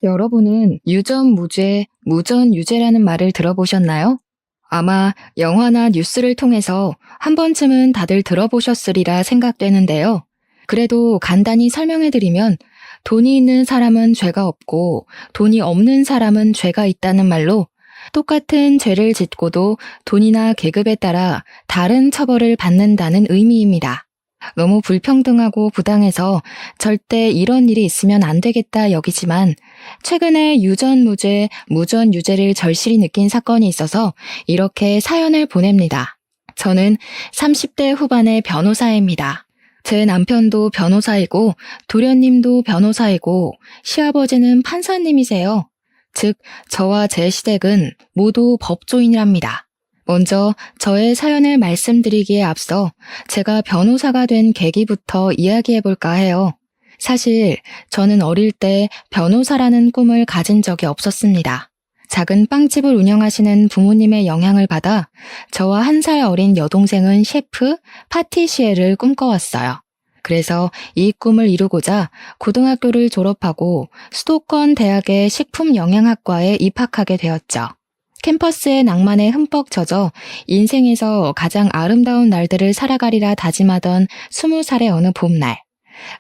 여러분은 유전무죄, 무전유죄라는 말을 들어보셨나요? 아마 영화나 뉴스를 통해서 한 번쯤은 다들 들어보셨으리라 생각되는데요. 그래도 간단히 설명해드리면 돈이 있는 사람은 죄가 없고 돈이 없는 사람은 죄가 있다는 말로 똑같은 죄를 짓고도 돈이나 계급에 따라 다른 처벌을 받는다는 의미입니다. 너무 불평등하고 부당해서 절대 이런 일이 있으면 안 되겠다 여기지만 최근에 유전무죄, 무전유죄를 절실히 느낀 사건이 있어서 이렇게 사연을 보냅니다. 저는 30대 후반의 변호사입니다. 제 남편도 변호사이고 도련님도 변호사이고 시아버지는 판사님이세요. 즉, 저와 제 시댁은 모두 법조인이랍니다. 먼저 저의 사연을 말씀드리기에 앞서 제가 변호사가 된 계기부터 이야기해볼까 해요. 사실 저는 어릴 때 변호사라는 꿈을 가진 적이 없었습니다. 작은 빵집을 운영하시는 부모님의 영향을 받아 저와 1살 어린 여동생은 셰프, 파티시에를 꿈꿔왔어요. 그래서 이 꿈을 이루고자 고등학교를 졸업하고 수도권 대학의 식품영양학과에 입학하게 되었죠. 캠퍼스의 낭만에 흠뻑 젖어 인생에서 가장 아름다운 날들을 살아가리라 다짐하던 20살의 어느 봄날,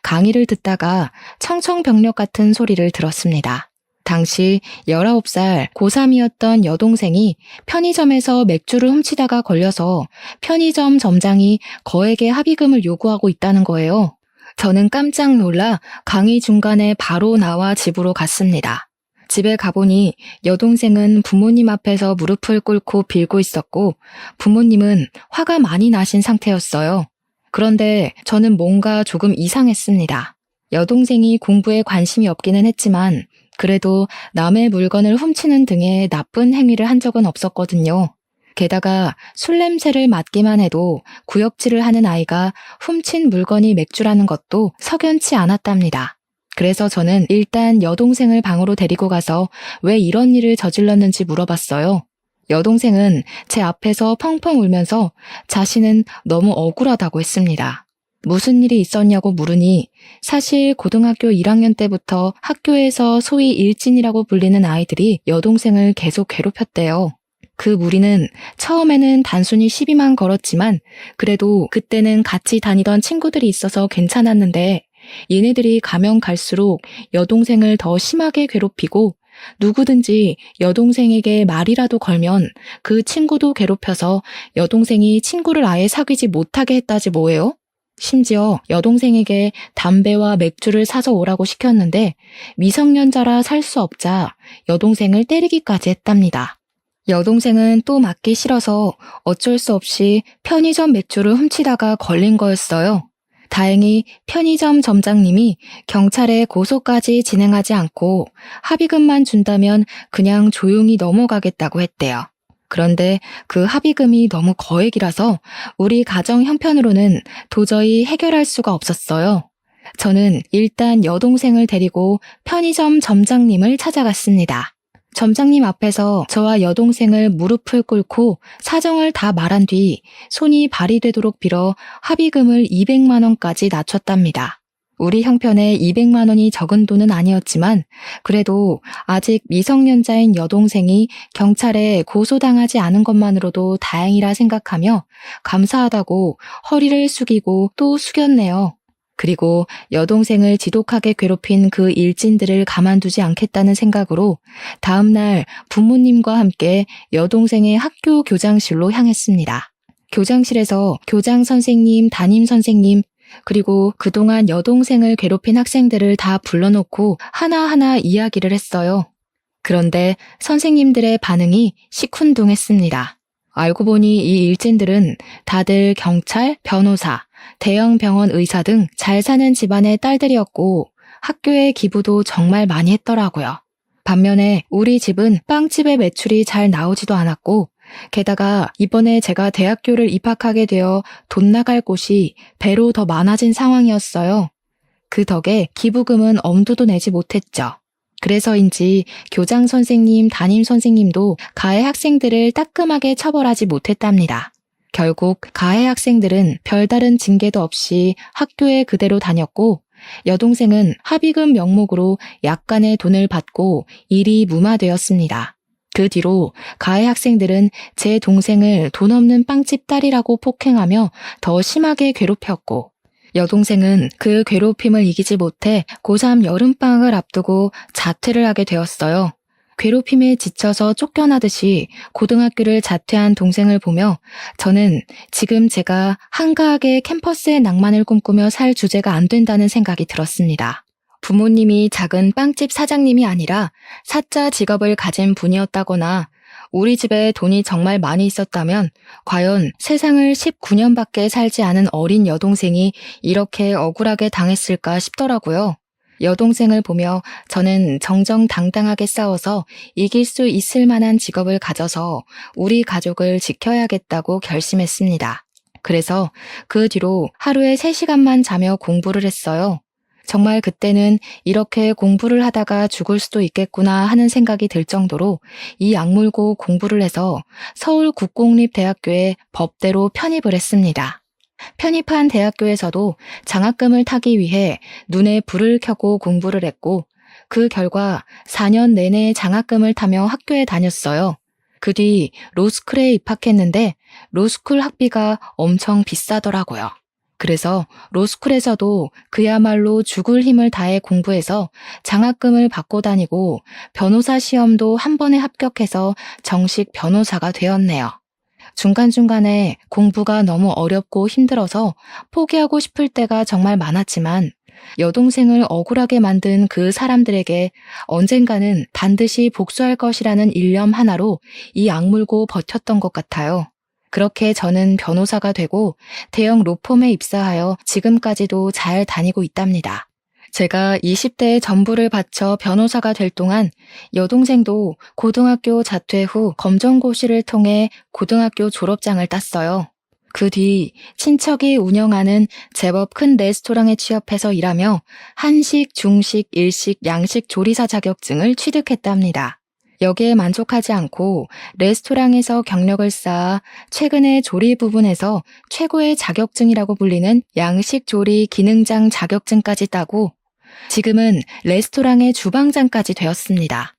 강의를 듣다가 청청병력 같은 소리를 들었습니다. 당시 19살 고3이었던 여동생이 편의점에서 맥주를 훔치다가 걸려서 편의점 점장이 거액의 합의금을 요구하고 있다는 거예요. 저는 깜짝 놀라 강의 중간에 바로 나와 집으로 갔습니다. 집에 가보니 여동생은 부모님 앞에서 무릎을 꿇고 빌고 있었고 부모님은 화가 많이 나신 상태였어요. 그런데 저는 뭔가 조금 이상했습니다. 여동생이 공부에 관심이 없기는 했지만 그래도 남의 물건을 훔치는 등의 나쁜 행위를 한 적은 없었거든요. 게다가 술 냄새를 맡기만 해도 구역질을 하는 아이가 훔친 물건이 맥주라는 것도 석연치 않았답니다. 그래서 저는 일단 여동생을 방으로 데리고 가서 왜 이런 일을 저질렀는지 물어봤어요. 여동생은 제 앞에서 펑펑 울면서 자신은 너무 억울하다고 했습니다. 무슨 일이 있었냐고 물으니 사실 고등학교 1학년 때부터 학교에서 소위 일진이라고 불리는 아이들이 여동생을 계속 괴롭혔대요. 그 무리는 처음에는 단순히 시비만 걸었지만 그래도 그때는 같이 다니던 친구들이 있어서 괜찮았는데 얘네들이 가면 갈수록 여동생을 더 심하게 괴롭히고 누구든지 여동생에게 말이라도 걸면 그 친구도 괴롭혀서 여동생이 친구를 아예 사귀지 못하게 했다지 뭐예요? 심지어 여동생에게 담배와 맥주를 사서 오라고 시켰는데 미성년자라 살 수 없자 여동생을 때리기까지 했답니다. 여동생은 또 맞기 싫어서 어쩔 수 없이 편의점 맥주를 훔치다가 걸린 거였어요. 다행히 편의점 점장님이 경찰에 고소까지 진행하지 않고 합의금만 준다면 그냥 조용히 넘어가겠다고 했대요. 그런데 그 합의금이 너무 거액이라서 우리 가정 형편으로는 도저히 해결할 수가 없었어요. 저는 일단 여동생을 데리고 편의점 점장님을 찾아갔습니다. 점장님 앞에서 저와 여동생을 무릎을 꿇고 사정을 다 말한 뒤 손이 발이 되도록 빌어 합의금을 200만 원까지 낮췄답니다. 우리 형편에 200만 원이 적은 돈은 아니었지만 그래도 아직 미성년자인 여동생이 경찰에 고소당하지 않은 것만으로도 다행이라 생각하며 감사하다고 허리를 숙이고 또 숙였네요. 그리고 여동생을 지독하게 괴롭힌 그 일진들을 가만두지 않겠다는 생각으로 다음날 부모님과 함께 여동생의 학교 교장실로 향했습니다. 교장실에서 교장 선생님, 담임 선생님, 그리고 그동안 여동생을 괴롭힌 학생들을 다 불러놓고 하나하나 이야기를 했어요. 그런데 선생님들의 반응이 시큰둥했습니다. 알고 보니 이 일진들은 다들 경찰, 변호사, 대형 병원 의사 등 잘 사는 집안의 딸들이었고 학교에 기부도 정말 많이 했더라고요. 반면에 우리 집은 빵집의 매출이 잘 나오지도 않았고 게다가 이번에 제가 대학교를 입학하게 되어 돈 나갈 곳이 배로 더 많아진 상황이었어요. 그 덕에 기부금은 엄두도 내지 못했죠. 그래서인지 교장 선생님, 담임 선생님도 가해 학생들을 따끔하게 처벌하지 못했답니다. 결국 가해 학생들은 별다른 징계도 없이 학교에 그대로 다녔고 여동생은 합의금 명목으로 약간의 돈을 받고 일이 무마되었습니다. 그 뒤로 가해 학생들은 제 동생을 돈 없는 빵집 딸이라고 폭행하며 더 심하게 괴롭혔고, 여동생은 그 괴롭힘을 이기지 못해 고3 여름방학을 앞두고 자퇴를 하게 되었어요. 괴롭힘에 지쳐서 쫓겨나듯이 고등학교를 자퇴한 동생을 보며 저는 지금 제가 한가하게 캠퍼스의 낭만을 꿈꾸며 살 주제가 안 된다는 생각이 들었습니다. 부모님이 작은 빵집 사장님이 아니라 사자 직업을 가진 분이었다거나 우리 집에 돈이 정말 많이 있었다면 과연 세상을 19년밖에 살지 않은 어린 여동생이 이렇게 억울하게 당했을까 싶더라고요. 여동생을 보며 저는 정정당당하게 싸워서 이길 수 있을 만한 직업을 가져서 우리 가족을 지켜야겠다고 결심했습니다. 그래서 그 뒤로 하루에 3시간만 자며 공부를 했어요. 정말 그때는 이렇게 공부를 하다가 죽을 수도 있겠구나 하는 생각이 들 정도로 이 악물고 공부를 해서 서울국공립대학교에 법대로 편입을 했습니다. 편입한 대학교에서도 장학금을 타기 위해 눈에 불을 켜고 공부를 했고 그 결과 4년 내내 장학금을 타며 학교에 다녔어요. 그 뒤 로스쿨에 입학했는데 로스쿨 학비가 엄청 비싸더라고요. 그래서 로스쿨에서도 그야말로 죽을 힘을 다해 공부해서 장학금을 받고 다니고 변호사 시험도 한 번에 합격해서 정식 변호사가 되었네요. 중간중간에 공부가 너무 어렵고 힘들어서 포기하고 싶을 때가 정말 많았지만 여동생을 억울하게 만든 그 사람들에게 언젠가는 반드시 복수할 것이라는 일념 하나로 이 악물고 버텼던 것 같아요. 그렇게 저는 변호사가 되고 대형 로펌에 입사하여 지금까지도 잘 다니고 있답니다. 제가 20대의 전부를 바쳐 변호사가 될 동안 여동생도 고등학교 자퇴 후 검정고시를 통해 고등학교 졸업장을 땄어요. 그 뒤 친척이 운영하는 제법 큰 레스토랑에 취업해서 일하며 한식, 중식, 일식, 양식 조리사 자격증을 취득했답니다. 여기에 만족하지 않고 레스토랑에서 경력을 쌓아 최근에 조리 부분에서 최고의 자격증이라고 불리는 양식 조리 기능장 자격증까지 따고 지금은 레스토랑의 주방장까지 되었습니다.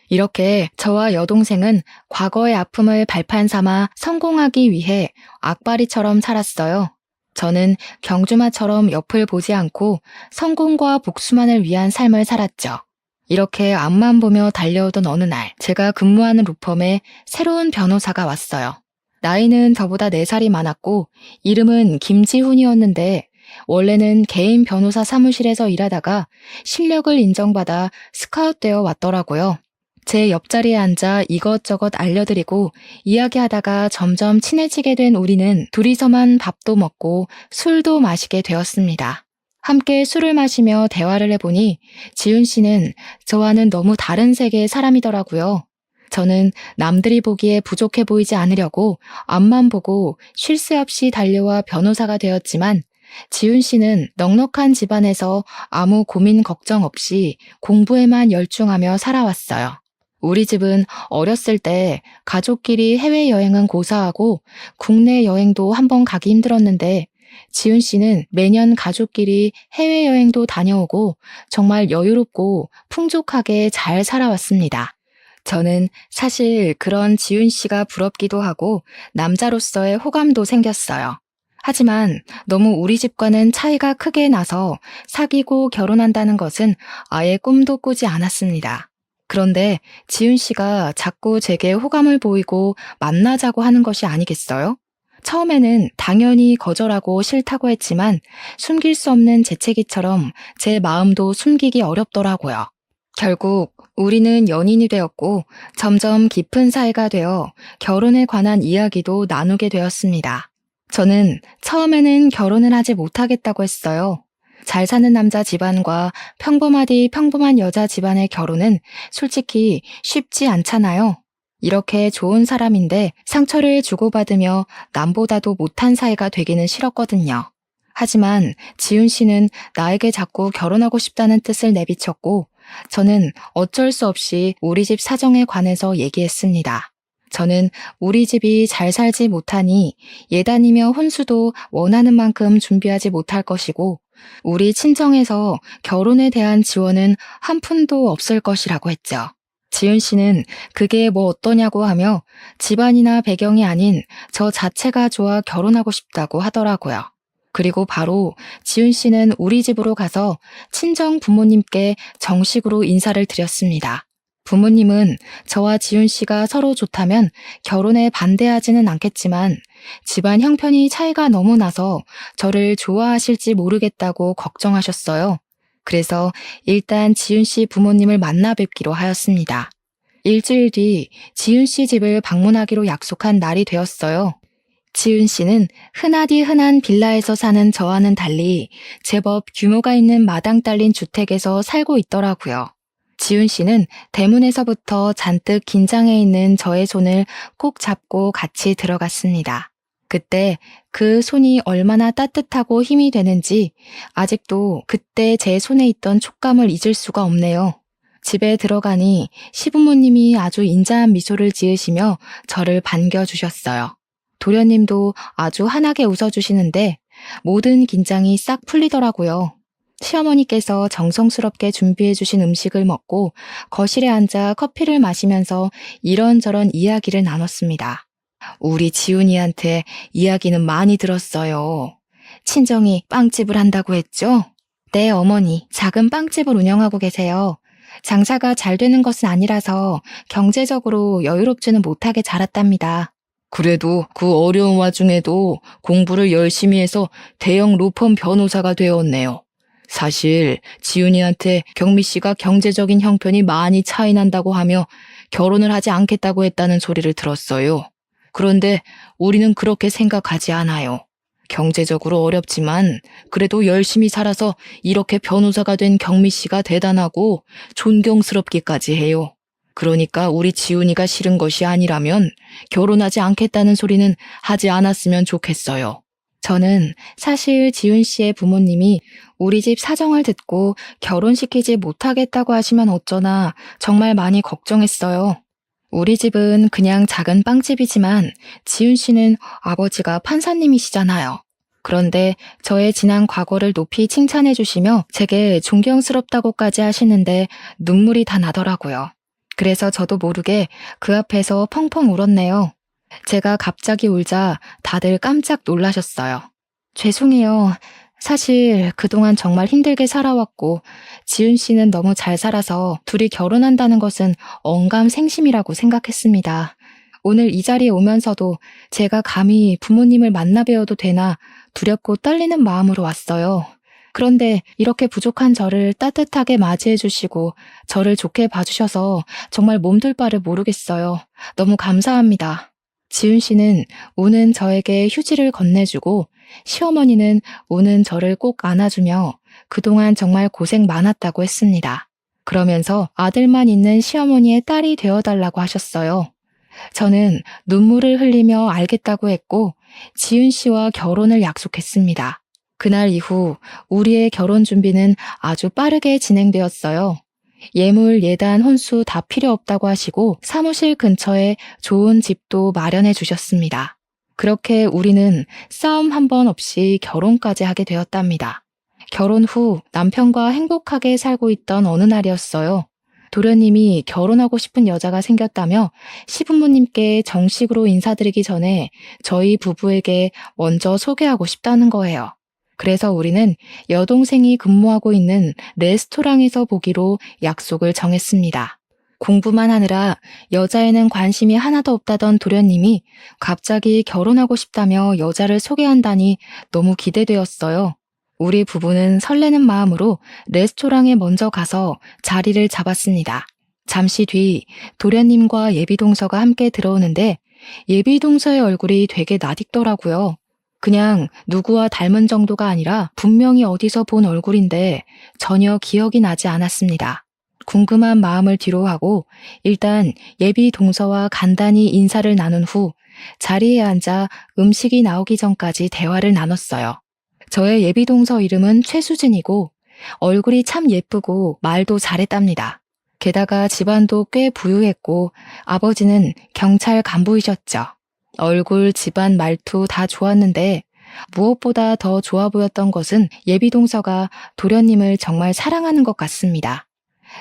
이렇게 저와 여동생은 과거의 아픔을 발판 삼아 성공하기 위해 악바리처럼 살았어요. 저는 경주마처럼 옆을 보지 않고 성공과 복수만을 위한 삶을 살았죠. 이렇게 앞만 보며 달려오던 어느 날 제가 근무하는 로펌에 새로운 변호사가 왔어요. 나이는 저보다 4살이 많았고 이름은 김지훈이었는데 원래는 개인 변호사 사무실에서 일하다가 실력을 인정받아 스카웃되어 왔더라고요. 제 옆자리에 앉아 이것저것 알려드리고 이야기하다가 점점 친해지게 된 우리는 둘이서만 밥도 먹고 술도 마시게 되었습니다. 함께 술을 마시며 대화를 해보니 지훈 씨는 저와는 너무 다른 세계의 사람이더라고요. 저는 남들이 보기에 부족해 보이지 않으려고 앞만 보고 쉴 새 없이 달려와 변호사가 되었지만 지훈 씨는 넉넉한 집안에서 아무 고민 걱정 없이 공부에만 열중하며 살아왔어요. 우리 집은 어렸을 때 가족끼리 해외여행은 고사하고 국내 여행도 한번 가기 힘들었는데 지훈 씨는 매년 가족끼리 해외여행도 다녀오고 정말 여유롭고 풍족하게 잘 살아왔습니다. 저는 사실 그런 지훈 씨가 부럽기도 하고 남자로서의 호감도 생겼어요. 하지만 너무 우리 집과는 차이가 크게 나서 사귀고 결혼한다는 것은 아예 꿈도 꾸지 않았습니다. 그런데 지훈 씨가 자꾸 제게 호감을 보이고 만나자고 하는 것이 아니겠어요? 처음에는 당연히 거절하고 싫다고 했지만 숨길 수 없는 재채기처럼 제 마음도 숨기기 어렵더라고요. 결국 우리는 연인이 되었고 점점 깊은 사이가 되어 결혼에 관한 이야기도 나누게 되었습니다. 저는 처음에는 결혼을 하지 못하겠다고 했어요. 잘 사는 남자 집안과 평범하디 평범한 여자 집안의 결혼은 솔직히 쉽지 않잖아요. 이렇게 좋은 사람인데 상처를 주고받으며 남보다도 못한 사이가 되기는 싫었거든요. 하지만 지훈 씨는 나에게 자꾸 결혼하고 싶다는 뜻을 내비쳤고 저는 어쩔 수 없이 우리 집 사정에 관해서 얘기했습니다. 저는 우리 집이 잘 살지 못하니 예단이며 혼수도 원하는 만큼 준비하지 못할 것이고 우리 친정에서 결혼에 대한 지원은 한 푼도 없을 것이라고 했죠. 지은 씨는 그게 뭐 어떠냐고 하며 집안이나 배경이 아닌 저 자체가 좋아 결혼하고 싶다고 하더라고요. 그리고 바로 지은 씨는 우리 집으로 가서 친정 부모님께 정식으로 인사를 드렸습니다. 부모님은 저와 지은 씨가 서로 좋다면 결혼에 반대하지는 않겠지만 집안 형편이 차이가 너무 나서 저를 좋아하실지 모르겠다고 걱정하셨어요. 그래서 일단 지은 씨 부모님을 만나 뵙기로 하였습니다. 일주일 뒤 지은 씨 집을 방문하기로 약속한 날이 되었어요. 지은 씨는 흔하디 흔한 빌라에서 사는 저와는 달리 제법 규모가 있는 마당 딸린 주택에서 살고 있더라고요. 지은 씨는 대문에서부터 잔뜩 긴장해 있는 저의 손을 꼭 잡고 같이 들어갔습니다. 그때 그 손이 얼마나 따뜻하고 힘이 되는지 아직도 그때 제 손에 있던 촉감을 잊을 수가 없네요. 집에 들어가니 시부모님이 아주 인자한 미소를 지으시며 저를 반겨주셨어요. 도련님도 아주 환하게 웃어주시는데 모든 긴장이 싹 풀리더라고요. 시어머니께서 정성스럽게 준비해주신 음식을 먹고 거실에 앉아 커피를 마시면서 이런저런 이야기를 나눴습니다. 우리 지훈이한테 이야기는 많이 들었어요. 친정이 빵집을 한다고 했죠? 네, 어머니. 작은 빵집을 운영하고 계세요. 장사가 잘 되는 것은 아니라서 경제적으로 여유롭지는 못하게 자랐답니다. 그래도 그 어려운 와중에도 공부를 열심히 해서 대형 로펌 변호사가 되었네요. 사실 지훈이한테 경미 씨가 경제적인 형편이 많이 차이 난다고 하며 결혼을 하지 않겠다고 했다는 소리를 들었어요. 그런데 우리는 그렇게 생각하지 않아요. 경제적으로 어렵지만 그래도 열심히 살아서 이렇게 변호사가 된 경미 씨가 대단하고 존경스럽기까지 해요. 그러니까 우리 지훈이가 싫은 것이 아니라면 결혼하지 않겠다는 소리는 하지 않았으면 좋겠어요. 저는 사실 지훈 씨의 부모님이 우리 집 사정을 듣고 결혼시키지 못하겠다고 하시면 어쩌나 정말 많이 걱정했어요. 우리 집은 그냥 작은 빵집이지만 지훈 씨는 아버지가 판사님이시잖아요. 그런데 저의 지난 과거를 높이 칭찬해 주시며 제게 존경스럽다고까지 하시는데 눈물이 다 나더라고요. 그래서 저도 모르게 그 앞에서 펑펑 울었네요. 제가 갑자기 울자 다들 깜짝 놀라셨어요. 죄송해요. 사실 그동안 정말 힘들게 살아왔고 지은 씨는 너무 잘 살아서 둘이 결혼한다는 것은 언감생심이라고 생각했습니다. 오늘 이 자리에 오면서도 제가 감히 부모님을 만나 뵈어도 되나 두렵고 떨리는 마음으로 왔어요. 그런데 이렇게 부족한 저를 따뜻하게 맞이해 주시고 저를 좋게 봐주셔서 정말 몸둘 바를 모르겠어요. 너무 감사합니다. 지은 씨는 우는 저에게 휴지를 건네주고 시어머니는 우는 저를 꼭 안아주며 그동안 정말 고생 많았다고 했습니다. 그러면서 아들만 있는 시어머니의 딸이 되어달라고 하셨어요. 저는 눈물을 흘리며 알겠다고 했고 지은 씨와 결혼을 약속했습니다. 그날 이후 우리의 결혼 준비는 아주 빠르게 진행되었어요. 예물, 예단, 혼수 다 필요 없다고 하시고 사무실 근처에 좋은 집도 마련해 주셨습니다. 그렇게 우리는 싸움 한 번 없이 결혼까지 하게 되었답니다. 결혼 후 남편과 행복하게 살고 있던 어느 날이었어요. 도련님이 결혼하고 싶은 여자가 생겼다며 시부모님께 정식으로 인사드리기 전에 저희 부부에게 먼저 소개하고 싶다는 거예요. 그래서 우리는 여동생이 근무하고 있는 레스토랑에서 보기로 약속을 정했습니다. 공부만 하느라 여자에는 관심이 하나도 없다던 도련님이 갑자기 결혼하고 싶다며 여자를 소개한다니 너무 기대되었어요. 우리 부부는 설레는 마음으로 레스토랑에 먼저 가서 자리를 잡았습니다. 잠시 뒤 도련님과 예비동서가 함께 들어오는데 예비동서의 얼굴이 되게 낯익더라고요. 그냥 누구와 닮은 정도가 아니라 분명히 어디서 본 얼굴인데 전혀 기억이 나지 않았습니다. 궁금한 마음을 뒤로하고 일단 예비 동서와 간단히 인사를 나눈 후 자리에 앉아 음식이 나오기 전까지 대화를 나눴어요. 저의 예비 동서 이름은 최수진이고 얼굴이 참 예쁘고 말도 잘했답니다. 게다가 집안도 꽤 부유했고 아버지는 경찰 간부이셨죠. 얼굴, 집안, 말투 다 좋았는데 무엇보다 더 좋아 보였던 것은 예비동서가 도련님을 정말 사랑하는 것 같습니다.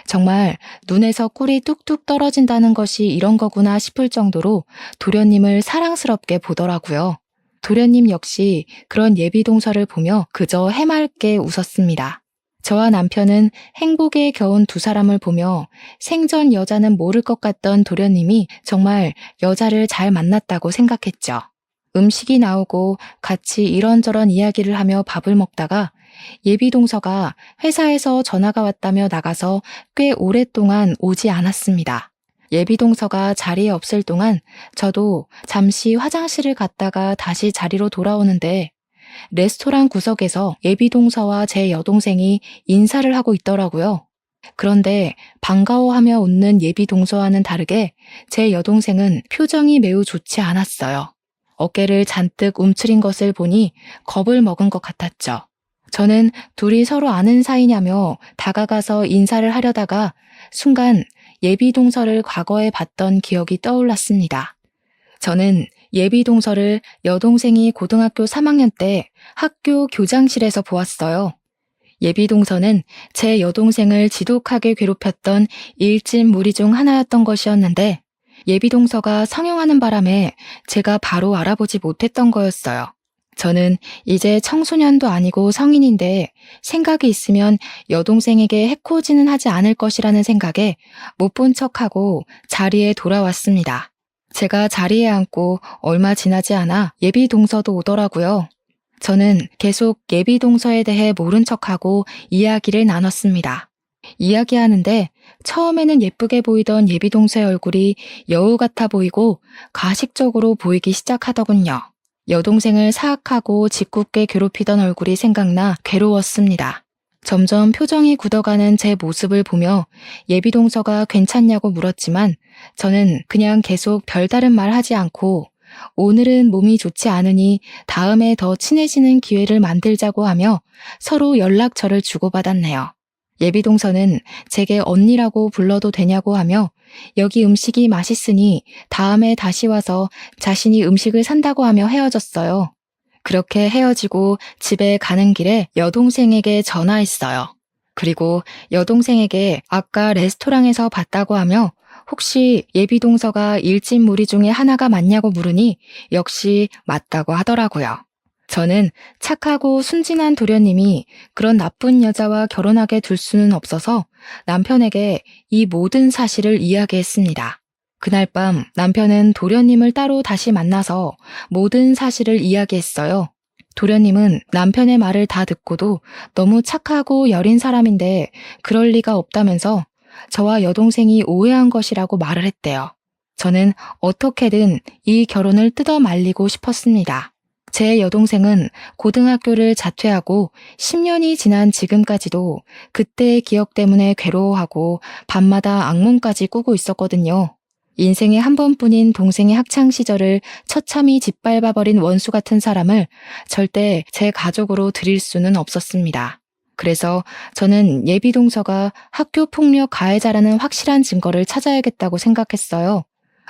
정말 눈에서 꿀이 뚝뚝 떨어진다는 것이 이런 거구나 싶을 정도로 도련님을 사랑스럽게 보더라고요. 도련님 역시 그런 예비동서를 보며 그저 해맑게 웃었습니다. 저와 남편은 행복에 겨운 두 사람을 보며 생전 여자는 모를 것 같던 도련님이 정말 여자를 잘 만났다고 생각했죠. 음식이 나오고 같이 이런저런 이야기를 하며 밥을 먹다가 예비동서가 회사에서 전화가 왔다며 나가서 꽤 오랫동안 오지 않았습니다. 예비동서가 자리에 없을 동안 저도 잠시 화장실을 갔다가 다시 자리로 돌아오는데 레스토랑 구석에서 예비동서와 제 여동생이 인사를 하고 있더라고요. 그런데 반가워하며 웃는 예비동서와는 다르게 제 여동생은 표정이 매우 좋지 않았어요. 어깨를 잔뜩 움츠린 것을 보니 겁을 먹은 것 같았죠. 저는 둘이 서로 아는 사이냐며 다가가서 인사를 하려다가 순간 예비동서를 과거에 봤던 기억이 떠올랐습니다. 저는 예비동서를 여동생이 고등학교 3학년 때 학교 교장실에서 보았어요. 예비동서는 제 여동생을 지독하게 괴롭혔던 일진 무리 중 하나였던 것이었는데 예비동서가 성형하는 바람에 제가 바로 알아보지 못했던 거였어요. 저는 이제 청소년도 아니고 성인인데 생각이 있으면 여동생에게 해코지는 하지 않을 것이라는 생각에 못 본 척하고 자리에 돌아왔습니다. 제가 자리에 앉고 얼마 지나지 않아 예비동서도 오더라고요. 저는 계속 예비동서에 대해 모른 척하고 이야기를 나눴습니다. 이야기하는데 처음에는 예쁘게 보이던 예비동서의 얼굴이 여우 같아 보이고 가식적으로 보이기 시작하더군요. 여동생을 사악하고 짓궂게 괴롭히던 얼굴이 생각나 괴로웠습니다. 점점 표정이 굳어가는 제 모습을 보며 예비동서가 괜찮냐고 물었지만 저는 그냥 계속 별다른 말 하지 않고 오늘은 몸이 좋지 않으니 다음에 더 친해지는 기회를 만들자고 하며 서로 연락처를 주고받았네요. 예비동서는 제게 언니라고 불러도 되냐고 하며 여기 음식이 맛있으니 다음에 다시 와서 자신이 음식을 산다고 하며 헤어졌어요. 그렇게 헤어지고 집에 가는 길에 여동생에게 전화했어요. 그리고 여동생에게 아까 레스토랑에서 봤다고 하며 혹시 예비동서가 일진 무리 중에 하나가 맞냐고 물으니 역시 맞다고 하더라고요. 저는 착하고 순진한 도련님이 그런 나쁜 여자와 결혼하게 둘 수는 없어서 남편에게 이 모든 사실을 이야기했습니다. 그날 밤 남편은 도련님을 따로 다시 만나서 모든 사실을 이야기했어요. 도련님은 남편의 말을 다 듣고도 너무 착하고 여린 사람인데 그럴 리가 없다면서 저와 여동생이 오해한 것이라고 말을 했대요. 저는 어떻게든 이 결혼을 뜯어 말리고 싶었습니다. 제 여동생은 고등학교를 자퇴하고 10년이 지난 지금까지도 그때의 기억 때문에 괴로워하고 밤마다 악몽까지 꾸고 있었거든요. 인생에 한 번뿐인 동생의 학창시절을 처참히 짓밟아버린 원수 같은 사람을 절대 제 가족으로 들일 수는 없었습니다. 그래서 저는 예비동서가 학교폭력 가해자라는 확실한 증거를 찾아야겠다고 생각했어요.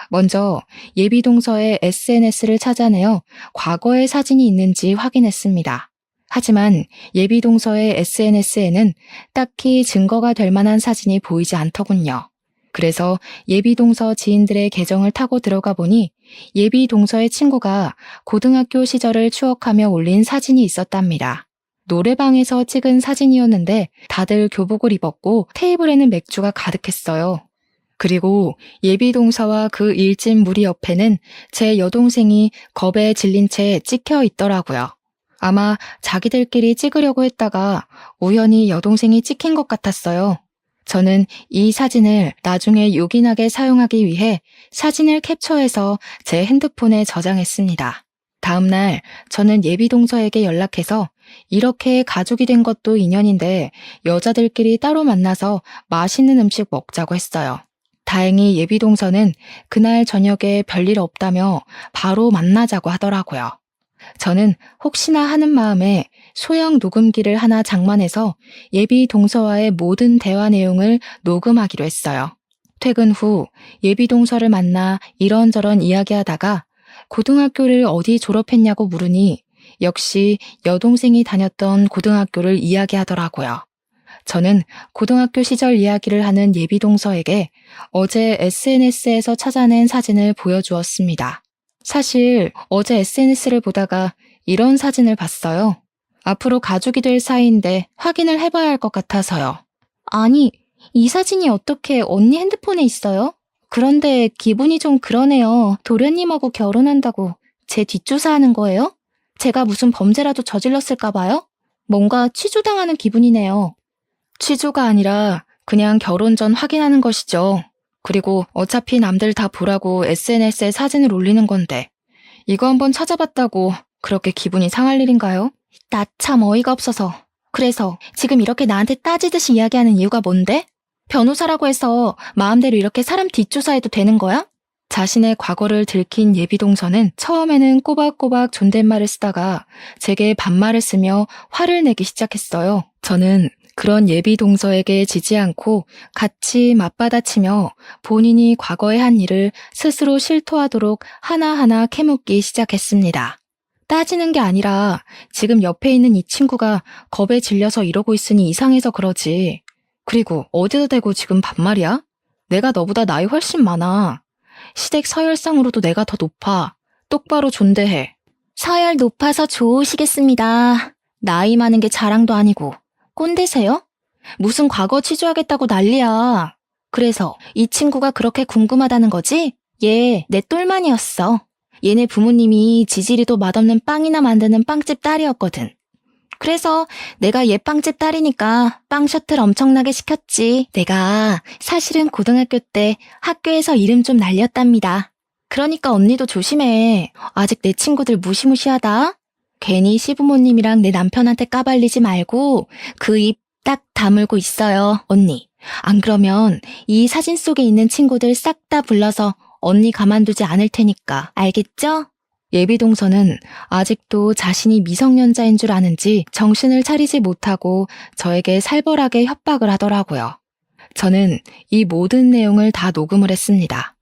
먼저 예비동서의 SNS를 찾아내어 과거의 사진이 있는지 확인했습니다. 하지만 예비동서의 SNS에는 딱히 증거가 될 만한 사진이 보이지 않더군요. 그래서 예비동서 지인들의 계정을 타고 들어가 보니 예비동서의 친구가 고등학교 시절을 추억하며 올린 사진이 있었답니다. 노래방에서 찍은 사진이었는데 다들 교복을 입었고 테이블에는 맥주가 가득했어요. 그리고 예비동서와 그 일진 무리 옆에는 제 여동생이 겁에 질린 채 찍혀 있더라고요. 아마 자기들끼리 찍으려고 했다가 우연히 여동생이 찍힌 것 같았어요. 저는 이 사진을 나중에 요긴하게 사용하기 위해 사진을 캡처해서 제 핸드폰에 저장했습니다. 다음날 저는 예비동서에게 연락해서 이렇게 가족이 된 것도 인연인데 여자들끼리 따로 만나서 맛있는 음식 먹자고 했어요. 다행히 예비동서는 그날 저녁에 별일 없다며 바로 만나자고 하더라고요. 저는 혹시나 하는 마음에 소형 녹음기를 하나 장만해서 예비 동서와의 모든 대화 내용을 녹음하기로 했어요. 퇴근 후 예비 동서를 만나 이런저런 이야기하다가 고등학교를 어디 졸업했냐고 물으니 역시 여동생이 다녔던 고등학교를 이야기하더라고요. 저는 고등학교 시절 이야기를 하는 예비 동서에게 어제 SNS에서 찾아낸 사진을 보여주었습니다. 사실 어제 SNS를 보다가 이런 사진을 봤어요. 앞으로 가족이 될 사이인데 확인을 해봐야 할 것 같아서요. 아니, 이 사진이 어떻게 언니 핸드폰에 있어요? 그런데 기분이 좀 그러네요. 도련님하고 결혼한다고 제 뒷조사하는 거예요? 제가 무슨 범죄라도 저질렀을까 봐요? 뭔가 취조당하는 기분이네요. 취조가 아니라 그냥 결혼 전 확인하는 것이죠. 그리고 어차피 남들 다 보라고 SNS에 사진을 올리는 건데 이거 한번 찾아봤다고 그렇게 기분이 상할 일인가요? 나 참 어이가 없어서. 그래서 지금 이렇게 나한테 따지듯이 이야기하는 이유가 뭔데? 변호사라고 해서 마음대로 이렇게 사람 뒷조사해도 되는 거야? 자신의 과거를 들킨 예비동서는 처음에는 꼬박꼬박 존댓말을 쓰다가 제게 반말을 쓰며 화를 내기 시작했어요. 저는 그런 예비동서에게 지지 않고 같이 맞받아치며 본인이 과거에 한 일을 스스로 실토하도록 하나하나 캐묻기 시작했습니다. 따지는 게 아니라 지금 옆에 있는 이 친구가 겁에 질려서 이러고 있으니 이상해서 그러지. 그리고 어디다 대고 지금 반말이야? 내가 너보다 나이 훨씬 많아. 시댁 서열상으로도 내가 더 높아. 똑바로 존대해. 서열 높아서 좋으시겠습니다. 나이 많은 게 자랑도 아니고. 꼰대세요? 무슨 과거 취조하겠다고 난리야. 그래서 이 친구가 그렇게 궁금하다는 거지? 얘 내 똘만이었어. 얘네 부모님이 지지리도 맛없는 빵이나 만드는 빵집 딸이었거든. 그래서 내가 얘 빵집 딸이니까 빵 셔틀 엄청나게 시켰지. 내가 사실은 고등학교 때 학교에서 이름 좀 날렸답니다. 그러니까 언니도 조심해. 아직 내 친구들 무시무시하다. 괜히 시부모님이랑 내 남편한테 까발리지 말고 그 입 딱 다물고 있어요, 언니. 안 그러면 이 사진 속에 있는 친구들 싹 다 불러서 언니 가만두지 않을 테니까. 알겠죠? 예비동서는 아직도 자신이 미성년자인 줄 아는지 정신을 차리지 못하고 저에게 살벌하게 협박을 하더라고요. 저는 이 모든 내용을 다 녹음을 했습니다.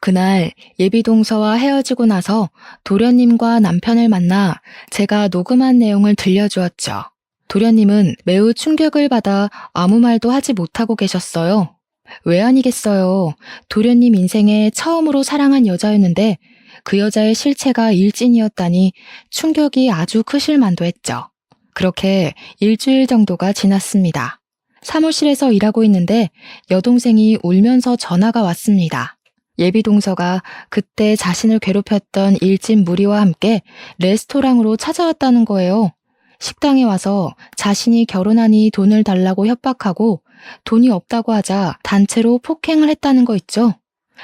그날 예비동서와 헤어지고 나서 도련님과 남편을 만나 제가 녹음한 내용을 들려주었죠. 도련님은 매우 충격을 받아 아무 말도 하지 못하고 계셨어요. 왜 아니겠어요. 도련님 인생에 처음으로 사랑한 여자였는데 그 여자의 실체가 일진이었다니 충격이 아주 크실 만도 했죠. 그렇게 일주일 정도가 지났습니다. 사무실에서 일하고 있는데 여동생이 울면서 전화가 왔습니다. 예비동서가 그때 자신을 괴롭혔던 일진 무리와 함께 레스토랑으로 찾아왔다는 거예요. 식당에 와서 자신이 결혼하니 돈을 달라고 협박하고 돈이 없다고 하자 단체로 폭행을 했다는 거 있죠.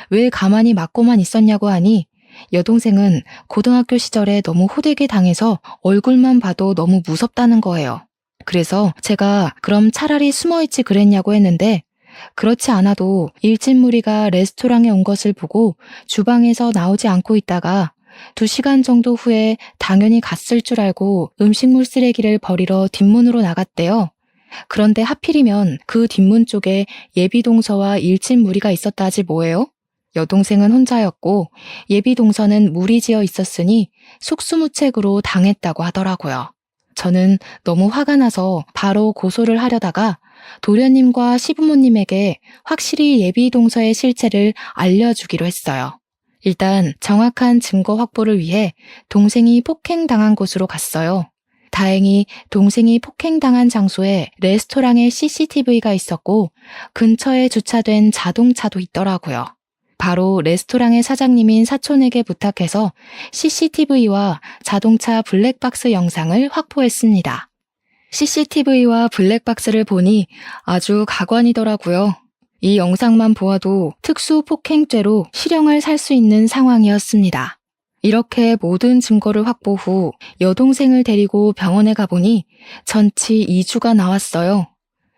왜 가만히 맞고만 있었냐고 하니 여동생은 고등학교 시절에 너무 호되게 당해서 얼굴만 봐도 너무 무섭다는 거예요. 그래서 제가 그럼 차라리 숨어있지 그랬냐고 했는데 그렇지 않아도 일진 무리가 레스토랑에 온 것을 보고 주방에서 나오지 않고 있다가 2시간 정도 후에 당연히 갔을 줄 알고 음식물 쓰레기를 버리러 뒷문으로 나갔대요. 그런데 하필이면 그 뒷문 쪽에 예비동서와 일진 무리가 있었다지 뭐예요? 여동생은 혼자였고 예비동서는 무리지어 있었으니 속수무책으로 당했다고 하더라고요. 저는 너무 화가 나서 바로 고소를 하려다가 도련님과 시부모님에게 확실히 예비동서의 실체를 알려주기로 했어요. 일단 정확한 증거 확보를 위해 동생이 폭행당한 곳으로 갔어요. 다행히 동생이 폭행당한 장소에 레스토랑에 CCTV가 있었고 근처에 주차된 자동차도 있더라고요. 바로 레스토랑의 사장님인 사촌에게 부탁해서 CCTV와 자동차 블랙박스 영상을 확보했습니다. CCTV와 블랙박스를 보니 아주 가관이더라고요. 이 영상만 보아도 특수폭행죄로 실형을 살 수 있는 상황이었습니다. 이렇게 모든 증거를 확보 후 여동생을 데리고 병원에 가보니 전치 2주가 나왔어요.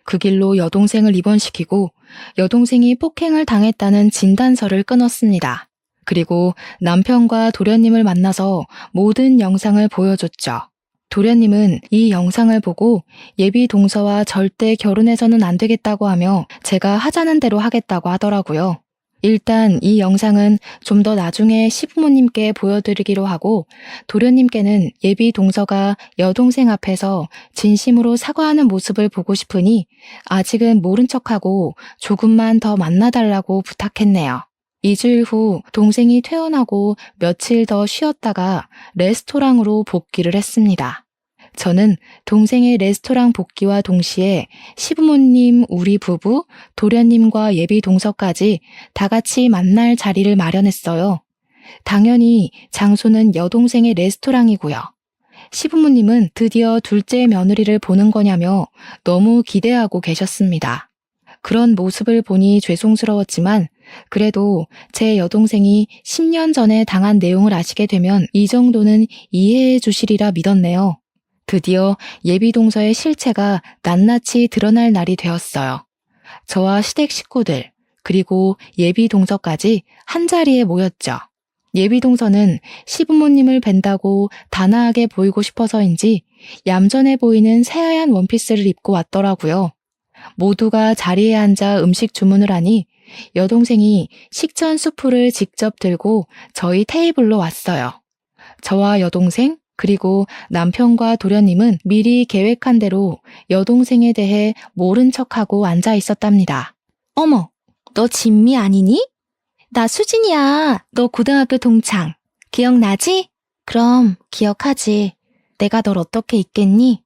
그 길로 여동생을 입원시키고 여동생이 폭행을 당했다는 진단서를 끊었습니다. 그리고 남편과 도련님을 만나서 모든 영상을 보여줬죠. 도련님은 이 영상을 보고 예비 동서와 절대 결혼해서는 안 되겠다고 하며 제가 하자는 대로 하겠다고 하더라고요. 일단 이 영상은 좀 더 나중에 시부모님께 보여드리기로 하고 도련님께는 예비 동서가 여동생 앞에서 진심으로 사과하는 모습을 보고 싶으니 아직은 모른 척하고 조금만 더 만나달라고 부탁했네요. 2주일 후 동생이 퇴원하고 며칠 더 쉬었다가 레스토랑으로 복귀를 했습니다. 저는 동생의 레스토랑 복귀와 동시에 시부모님, 우리 부부, 도련님과 예비 동서까지 다 같이 만날 자리를 마련했어요. 당연히 장소는 여동생의 레스토랑이고요. 시부모님은 드디어 둘째 며느리를 보는 거냐며 너무 기대하고 계셨습니다. 그런 모습을 보니 죄송스러웠지만 그래도 제 여동생이 10년 전에 당한 내용을 아시게 되면 이 정도는 이해해 주시리라 믿었네요. 드디어 예비 동서의 실체가 낱낱이 드러날 날이 되었어요. 저와 시댁 식구들, 그리고 예비 동서까지 한자리에 모였죠. 예비 동서는 시부모님을 뵌다고 단아하게 보이고 싶어서인지 얌전해 보이는 새하얀 원피스를 입고 왔더라고요. 모두가 자리에 앉아 음식 주문을 하니 여동생이 식전 수프를 직접 들고 저희 테이블로 왔어요. 저와 여동생, 그리고 남편과 도련님은 미리 계획한 대로 여동생에 대해 모른 척하고 앉아 있었답니다. 어머, 너 진미 아니니? 나 수진이야. 너 고등학교 동창. 기억나지? 그럼 기억하지. 내가 널 어떻게 잊겠니?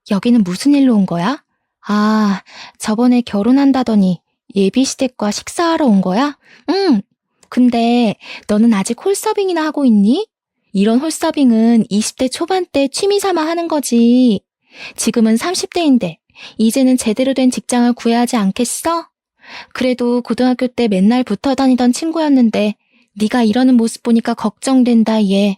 여기는 무슨 일로 온 거야? 아, 저번에 결혼한다더니 예비시댁과 식사하러 온 거야? 응. 근데 너는 아직 홀서빙이나 하고 있니? 이런 홀서빙은 20대 초반 때 취미 삼아 하는 거지. 지금은 30대인데 이제는 제대로 된 직장을 구해야 하지 않겠어? 그래도 고등학교 때 맨날 붙어 다니던 친구였는데 네가 이러는 모습 보니까 걱정된다 얘.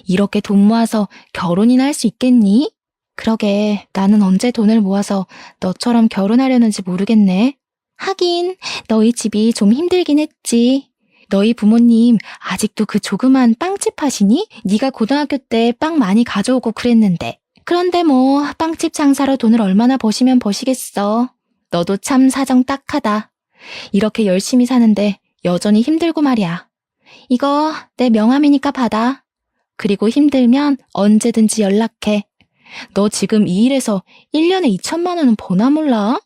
이렇게 돈 모아서 결혼이나 할 수 있겠니? 그러게 나는 언제 돈을 모아서 너처럼 결혼하려는지 모르겠네. 하긴 너희 집이 좀 힘들긴 했지. 너희 부모님 아직도 그 조그만 빵집 하시니? 네가 고등학교 때 빵 많이 가져오고 그랬는데. 그런데 뭐 빵집 장사로 돈을 얼마나 버시면 버시겠어. 너도 참 사정 딱하다. 이렇게 열심히 사는데 여전히 힘들고 말이야. 이거 내 명함이니까 받아. 그리고 힘들면 언제든지 연락해. 너 지금 이 일에서 1년에 2천만 원은 버나 몰라?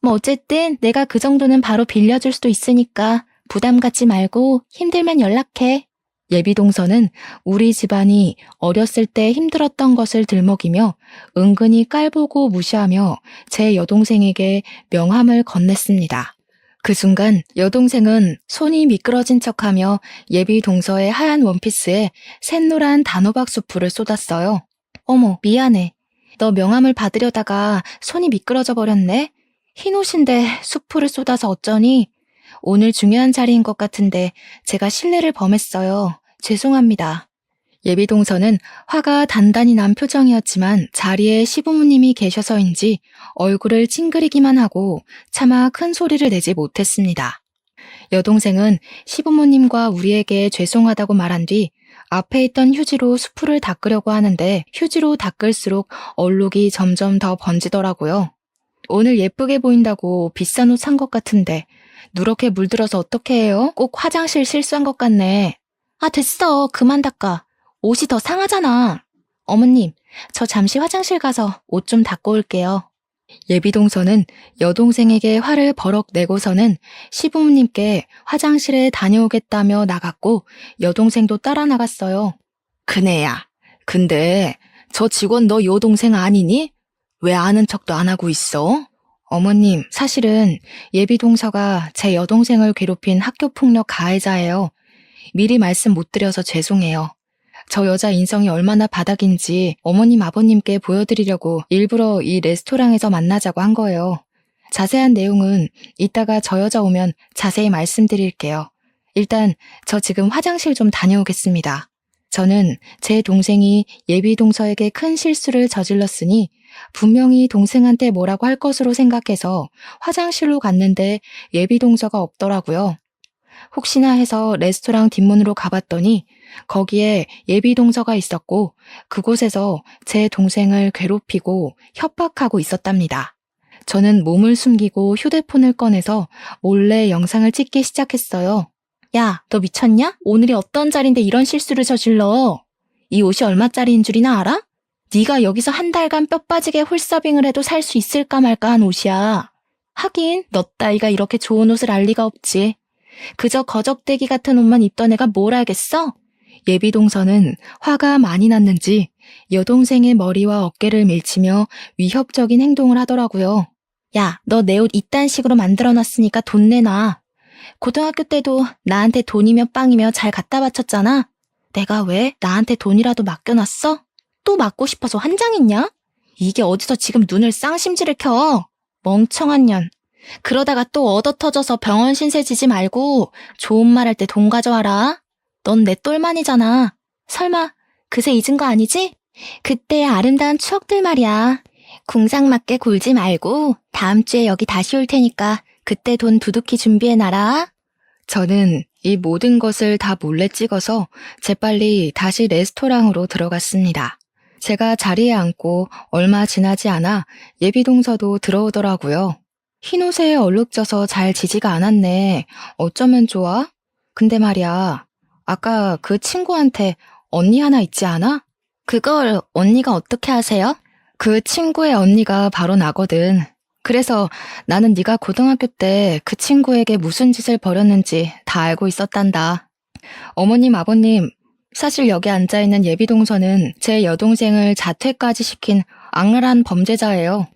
뭐 어쨌든 내가 그 정도는 바로 빌려줄 수도 있으니까 부담 갖지 말고 힘들면 연락해. 예비 동서는 우리 집안이 어렸을 때 힘들었던 것을 들먹이며 은근히 깔보고 무시하며 제 여동생에게 명함을 건넸습니다. 그 순간 여동생은 손이 미끄러진 척하며 예비 동서의 하얀 원피스에 샛노란 단호박 수프를 쏟았어요. 어머, 미안해. 너 명함을 받으려다가 손이 미끄러져 버렸네. 흰 옷인데 수프를 쏟아서 어쩌니? 오늘 중요한 자리인 것 같은데 제가 실례를 범했어요. 죄송합니다. 예비 동서는 화가 단단히 난 표정이었지만 자리에 시부모님이 계셔서인지 얼굴을 찡그리기만 하고 차마 큰 소리를 내지 못했습니다. 여동생은 시부모님과 우리에게 죄송하다고 말한 뒤 앞에 있던 휴지로 수프를 닦으려고 하는데 휴지로 닦을수록 얼룩이 점점 더 번지더라고요. 오늘 예쁘게 보인다고 비싼 옷 산 것 같은데 누렇게 물들어서 어떻게 해요? 꼭 화장실 실수한 것 같네. 아, 됐어. 그만 닦아. 옷이 더 상하잖아. 어머님, 저 잠시 화장실 가서 옷 좀 닦고 올게요. 예비 동서는 여동생에게 화를 버럭 내고서는 시부모님께 화장실에 다녀오겠다며 나갔고 여동생도 따라 나갔어요. 그네야, 근데 저 직원 너 여동생 아니니? 왜 아는 척도 안 하고 있어? 어머님, 사실은 예비 동서가 제 여동생을 괴롭힌 학교폭력 가해자예요. 미리 말씀 못 드려서 죄송해요. 저 여자 인성이 얼마나 바닥인지 어머님 아버님께 보여드리려고 일부러 이 레스토랑에서 만나자고 한 거예요. 자세한 내용은 이따가 저 여자 오면 자세히 말씀드릴게요. 일단 저 지금 화장실 좀 다녀오겠습니다. 저는 제 동생이 예비 동서에게 큰 실수를 저질렀으니 분명히 동생한테 뭐라고 할 것으로 생각해서 화장실로 갔는데 예비 동서가 없더라고요. 혹시나 해서 레스토랑 뒷문으로 가봤더니 거기에 예비 동서가 있었고 그곳에서 제 동생을 괴롭히고 협박하고 있었답니다. 저는 몸을 숨기고 휴대폰을 꺼내서 몰래 영상을 찍기 시작했어요. 야, 너 미쳤냐? 오늘이 어떤 날인데 이런 실수를 저질러? 이 옷이 얼마짜리인 줄이나 알아? 네가 여기서 한 달간 뼈 빠지게 홀서빙을 해도 살 수 있을까 말까 한 옷이야. 하긴 너 따위가 이렇게 좋은 옷을 알 리가 없지. 그저 거적대기 같은 옷만 입던 애가 뭘 알겠어? 예비 동서는 화가 많이 났는지 여동생의 머리와 어깨를 밀치며 위협적인 행동을 하더라고요. 야, 너 내 옷 이딴 식으로 만들어놨으니까 돈 내놔. 고등학교 때도 나한테 돈이며 빵이며 잘 갖다 바쳤잖아. 내가 왜 나한테 돈이라도 맡겨놨어? 또 맞고 싶어서 환장했냐? 이게 어디서 지금 눈을 쌍심지를 켜? 멍청한 년. 그러다가 또 얻어터져서 병원 신세 지지 말고 좋은 말 할 때 돈 가져와라. 넌 내 똘만이잖아. 설마 그새 잊은 거 아니지? 그때의 아름다운 추억들 말이야. 궁상맞게 굴지 말고 다음 주에 여기 다시 올 테니까 그때 돈 두둑히 준비해놔라. 저는 이 모든 것을 다 몰래 찍어서 재빨리 다시 레스토랑으로 들어갔습니다. 제가 자리에 앉고 얼마 지나지 않아 예비 동서도 들어오더라고요. 흰옷에 얼룩져서 잘 지지가 않았네. 어쩌면 좋아? 근데 말이야, 아까 그 친구한테 언니 하나 있지 않아? 그걸 언니가 어떻게 아세요? 그 친구의 언니가 바로 나거든. 그래서 나는 네가 고등학교 때 그 친구에게 무슨 짓을 벌였는지 다 알고 있었단다. 어머님, 아버님, 사실 여기 앉아있는 예비동서는 제 여동생을 자퇴까지 시킨 악랄한 범죄자예요.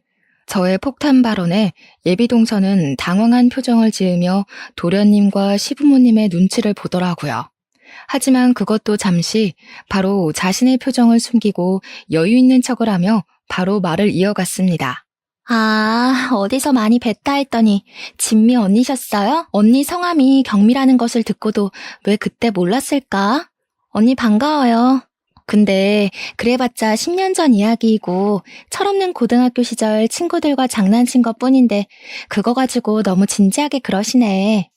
저의 폭탄 발언에 예비동서는 당황한 표정을 지으며 도련님과 시부모님의 눈치를 보더라고요. 하지만 그것도 잠시 바로 자신의 표정을 숨기고 여유 있는 척을 하며 바로 말을 이어갔습니다. 아, 어디서 많이 뵀다 했더니 진미 언니셨어요? 언니 성함이 경미라는 것을 듣고도 왜 그때 몰랐을까? 언니 반가워요. 근데 그래봤자 10년 전 이야기이고 철없는 고등학교 시절 친구들과 장난친 것뿐인데 그거 가지고 너무 진지하게 그러시네.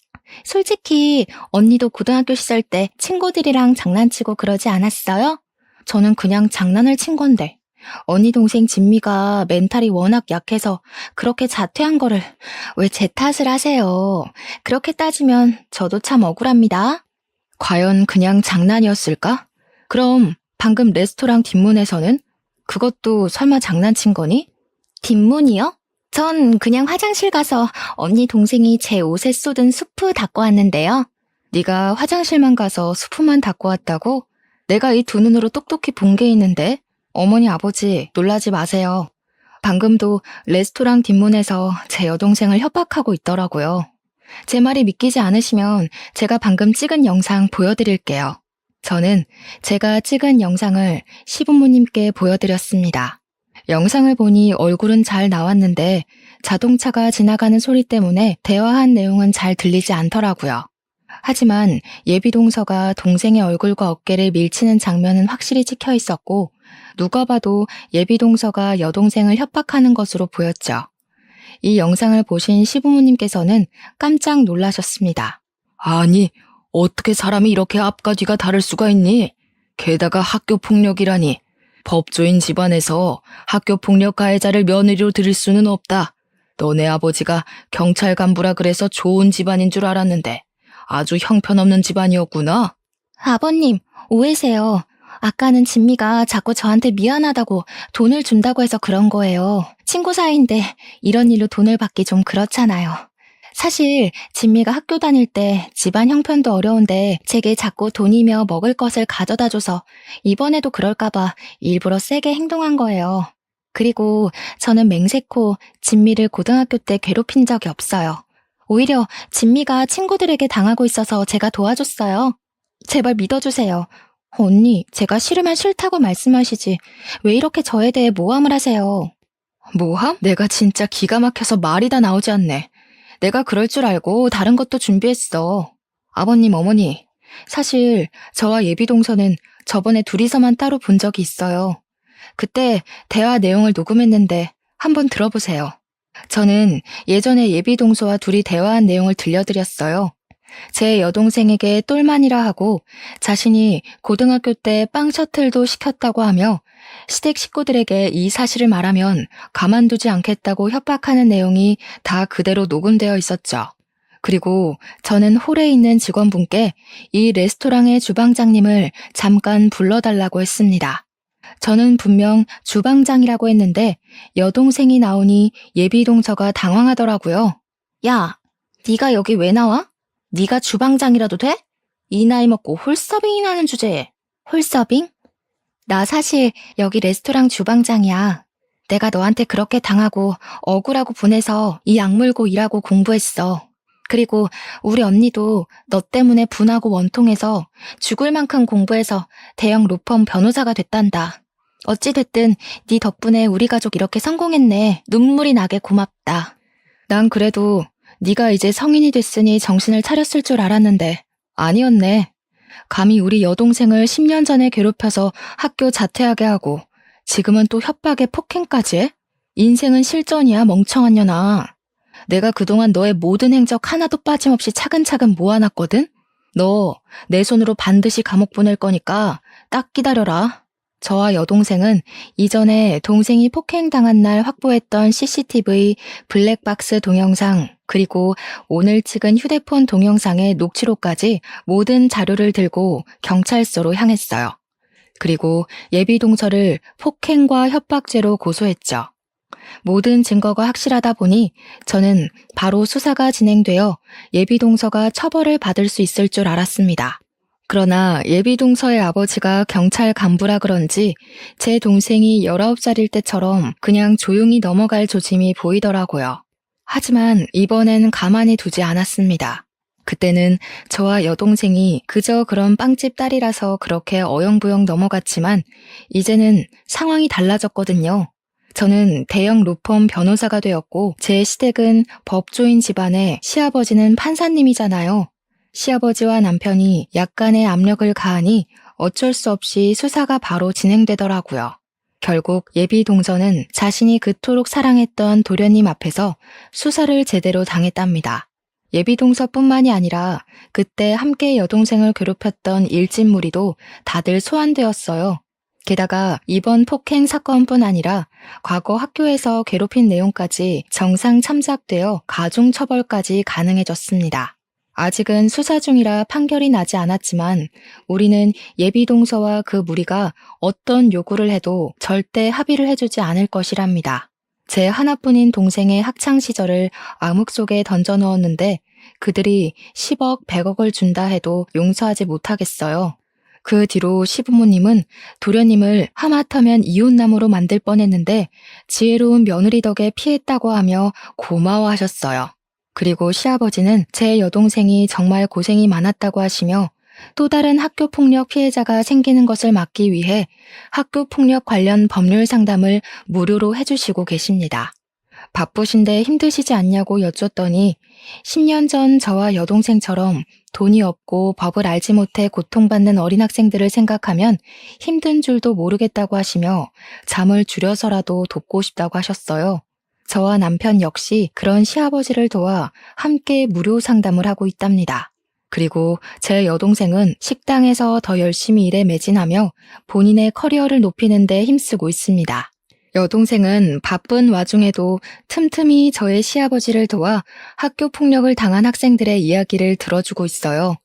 솔직히 언니도 고등학교 시절 때 친구들이랑 장난치고 그러지 않았어요? 저는 그냥 장난을 친 건데 언니 동생 진미가 멘탈이 워낙 약해서 그렇게 자퇴한 거를 왜 제 탓을 하세요? 그렇게 따지면 저도 참 억울합니다. 과연 그냥 장난이었을까? 그럼 방금 레스토랑 뒷문에서는 그것도 설마 장난친 거니? 뒷문이요? 전 그냥 화장실 가서 언니 동생이 제 옷에 쏟은 수프 닦고 왔는데요. 네가 화장실만 가서 수프만 닦고 왔다고? 내가 이 두 눈으로 똑똑히 본 게 있는데 어머니 아버지 놀라지 마세요. 방금도 레스토랑 뒷문에서 제 여동생을 협박하고 있더라고요. 제 말이 믿기지 않으시면 제가 방금 찍은 영상 보여드릴게요. 저는 제가 찍은 영상을 시부모님께 보여드렸습니다. 영상을 보니 얼굴은 잘 나왔는데 자동차가 지나가는 소리 때문에 대화한 내용은 잘 들리지 않더라고요. 하지만 예비동서가 동생의 얼굴과 어깨를 밀치는 장면은 확실히 찍혀 있었고 누가 봐도 예비동서가 여동생을 협박하는 것으로 보였죠. 이 영상을 보신 시부모님께서는 깜짝 놀라셨습니다. 아니, 어떻게 사람이 이렇게 앞과 뒤가 다를 수가 있니? 게다가 학교폭력이라니. 법조인 집안에서 학교폭력 가해자를 며느리로 들일 수는 없다. 너네 아버지가 경찰 간부라 그래서 좋은 집안인 줄 알았는데 아주 형편없는 집안이었구나. 아버님, 오해세요. 아까는 진미가 자꾸 저한테 미안하다고 돈을 준다고 해서 그런 거예요. 친구 사이인데 이런 일로 돈을 받기 좀 그렇잖아요. 사실 진미가 학교 다닐 때 집안 형편도 어려운데 제게 자꾸 돈이며 먹을 것을 가져다 줘서 이번에도 그럴까봐 일부러 세게 행동한 거예요. 그리고 저는 맹세코 진미를 고등학교 때 괴롭힌 적이 없어요. 오히려 진미가 친구들에게 당하고 있어서 제가 도와줬어요. 제발 믿어주세요. 언니, 제가 싫으면 싫다고 말씀하시지 왜 이렇게 저에 대해 모함을 하세요? 모함? 내가 진짜 기가 막혀서 말이 다 나오지 않네. 내가 그럴 줄 알고 다른 것도 준비했어. 아버님, 어머니, 사실 저와 예비동서는 저번에 둘이서만 따로 본 적이 있어요. 그때 대화 내용을 녹음했는데 한번 들어보세요. 저는 예전에 예비동서와 둘이 대화한 내용을 들려드렸어요. 제 여동생에게 똘만이라 하고 자신이 고등학교 때 빵 셔틀도 시켰다고 하며 시댁 식구들에게 이 사실을 말하면 가만두지 않겠다고 협박하는 내용이 다 그대로 녹음되어 있었죠. 그리고 저는 홀에 있는 직원분께 이 레스토랑의 주방장님을 잠깐 불러달라고 했습니다. 저는 분명 주방장이라고 했는데 여동생이 나오니 예비동서가 당황하더라고요. 야, 네가 여기 왜 나와? 네가 주방장이라도 돼? 이 나이 먹고 홀서빙이나 하는 주제에. 홀서빙? 나 사실 여기 레스토랑 주방장이야. 내가 너한테 그렇게 당하고 억울하고 분해서 이 악물고 일하고 공부했어. 그리고 우리 언니도 너 때문에 분하고 원통해서 죽을 만큼 공부해서 대형 로펌 변호사가 됐단다. 어찌됐든 네 덕분에 우리 가족 이렇게 성공했네. 눈물이 나게 고맙다. 난 그래도 네가 이제 성인이 됐으니 정신을 차렸을 줄 알았는데 아니었네. 감히 우리 여동생을 10년 전에 괴롭혀서 학교 자퇴하게 하고 지금은 또 협박에 폭행까지 해? 인생은 실전이야, 멍청한 년아. 내가 그동안 너의 모든 행적 하나도 빠짐없이 차근차근 모아놨거든? 너 내 손으로 반드시 감옥 보낼 거니까 딱 기다려라. 저와 여동생은 이전에 동생이 폭행당한 날 확보했던 CCTV 블랙박스 동영상 그리고 오늘 찍은 휴대폰 동영상의 녹취록까지 모든 자료를 들고 경찰서로 향했어요. 그리고 예비동서를 폭행과 협박죄로 고소했죠. 모든 증거가 확실하다 보니 저는 바로 수사가 진행되어 예비동서가 처벌을 받을 수 있을 줄 알았습니다. 그러나 예비동서의 아버지가 경찰 간부라 그런지 제 동생이 19살일 때처럼 그냥 조용히 넘어갈 조짐이 보이더라고요. 하지만 이번엔 가만히 두지 않았습니다. 그때는 저와 여동생이 그저 그런 빵집 딸이라서 그렇게 어영부영 넘어갔지만 이제는 상황이 달라졌거든요. 저는 대형 로펌 변호사가 되었고 제 시댁은 법조인 집안에 시아버지는 판사님이잖아요. 시아버지와 남편이 약간의 압력을 가하니 어쩔 수 없이 수사가 바로 진행되더라고요. 결국 예비동서는 자신이 그토록 사랑했던 도련님 앞에서 수사를 제대로 당했답니다. 예비동서뿐만이 아니라 그때 함께 여동생을 괴롭혔던 일진무리도 다들 소환되었어요. 게다가 이번 폭행 사건뿐 아니라 과거 학교에서 괴롭힌 내용까지 정상 참작되어 가중처벌까지 가능해졌습니다. 아직은 수사 중이라 판결이 나지 않았지만 우리는 예비동서와 그 무리가 어떤 요구를 해도 절대 합의를 해주지 않을 것이랍니다. 제 하나뿐인 동생의 학창시절을 암흑 속에 던져 넣었는데 그들이 10억, 100억을 준다 해도 용서하지 못하겠어요. 그 뒤로 시부모님은 도련님을 하마터면 이혼남으로 만들 뻔했는데 지혜로운 며느리 덕에 피했다고 하며 고마워하셨어요. 그리고 시아버지는 제 여동생이 정말 고생이 많았다고 하시며 또 다른 학교폭력 피해자가 생기는 것을 막기 위해 학교폭력 관련 법률 상담을 무료로 해주시고 계십니다. 바쁘신데 힘드시지 않냐고 여쭸더니 10년 전 저와 여동생처럼 돈이 없고 법을 알지 못해 고통받는 어린 학생들을 생각하면 힘든 줄도 모르겠다고 하시며 잠을 줄여서라도 돕고 싶다고 하셨어요. 저와 남편 역시 그런 시아버지를 도와 함께 무료 상담을 하고 있답니다. 그리고 제 여동생은 식당에서 더 열심히 일에 매진하며 본인의 커리어를 높이는 데 힘쓰고 있습니다. 여동생은 바쁜 와중에도 틈틈이 저의 시아버지를 도와 학교 폭력을 당한 학생들의 이야기를 들어주고 있어요.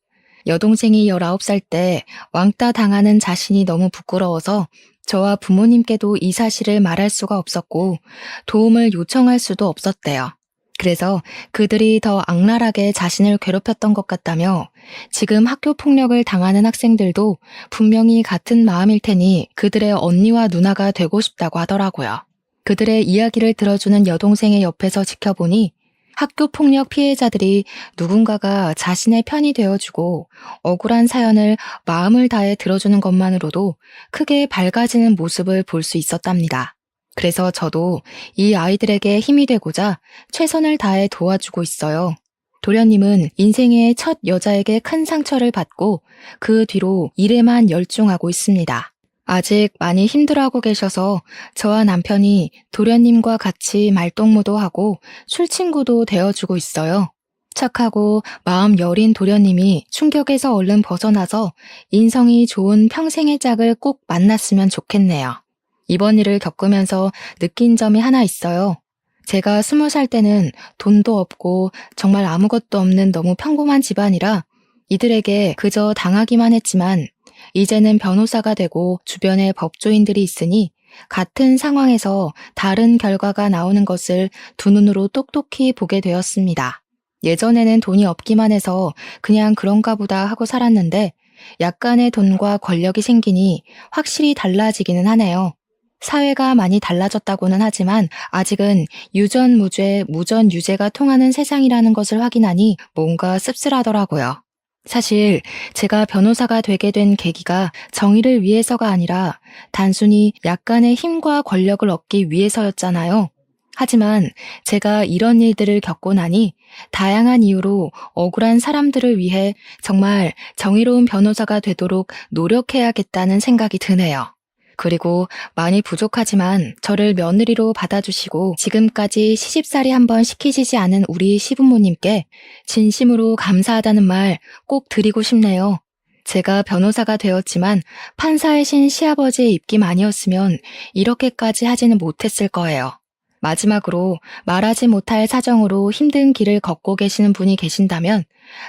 여동생이 19살 때 왕따 당하는 자신이 너무 부끄러워서 저와 부모님께도 이 사실을 말할 수가 없었고 도움을 요청할 수도 없었대요. 그래서 그들이 더 악랄하게 자신을 괴롭혔던 것 같다며 지금 학교 폭력을 당하는 학생들도 분명히 같은 마음일 테니 그들의 언니와 누나가 되고 싶다고 하더라고요. 그들의 이야기를 들어주는 여동생의 옆에서 지켜보니 학교 폭력 피해자들이 누군가가 자신의 편이 되어주고 억울한 사연을 마음을 다해 들어주는 것만으로도 크게 밝아지는 모습을 볼 수 있었답니다. 그래서 저도 이 아이들에게 힘이 되고자 최선을 다해 도와주고 있어요. 도련님은 인생의 첫 여자에게 큰 상처를 받고 그 뒤로 일에만 열중하고 있습니다. 아직 많이 힘들어하고 계셔서 저와 남편이 도련님과 같이 말동무도 하고 술친구도 되어주고 있어요. 착하고 마음 여린 도련님이 충격에서 얼른 벗어나서 인성이 좋은 평생의 짝을 꼭 만났으면 좋겠네요. 이번 일을 겪으면서 느낀 점이 하나 있어요. 제가 20살 때는 돈도 없고 정말 아무것도 없는 너무 평범한 집안이라 이들에게 그저 당하기만 했지만 이제는 변호사가 되고 주변에 법조인들이 있으니 같은 상황에서 다른 결과가 나오는 것을 두 눈으로 똑똑히 보게 되었습니다. 예전에는 돈이 없기만 해서 그냥 그런가 보다 하고 살았는데 약간의 돈과 권력이 생기니 확실히 달라지기는 하네요. 사회가 많이 달라졌다고는 하지만 아직은 유전무죄, 무전유죄가 통하는 세상이라는 것을 확인하니 뭔가 씁쓸하더라고요. 사실 제가 변호사가 되게 된 계기가 정의를 위해서가 아니라 단순히 약간의 힘과 권력을 얻기 위해서였잖아요. 하지만 제가 이런 일들을 겪고 나니 다양한 이유로 억울한 사람들을 위해 정말 정의로운 변호사가 되도록 노력해야겠다는 생각이 드네요. 그리고 많이 부족하지만 저를 며느리로 받아주시고 지금까지 시집살이 한번 시키시지 않은 우리 시부모님께 진심으로 감사하다는 말 꼭 드리고 싶네요. 제가 변호사가 되었지만 판사의 신 시아버지의 입김 아니었으면 이렇게까지 하지는 못했을 거예요. 마지막으로 말하지 못할 사정으로 힘든 길을 걷고 계시는 분이 계신다면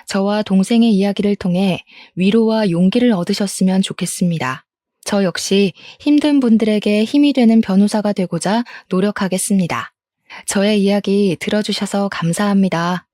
저와 동생의 이야기를 통해 위로와 용기를 얻으셨으면 좋겠습니다. 저 역시 힘든 분들에게 힘이 되는 변호사가 되고자 노력하겠습니다. 저의 이야기 들어주셔서 감사합니다.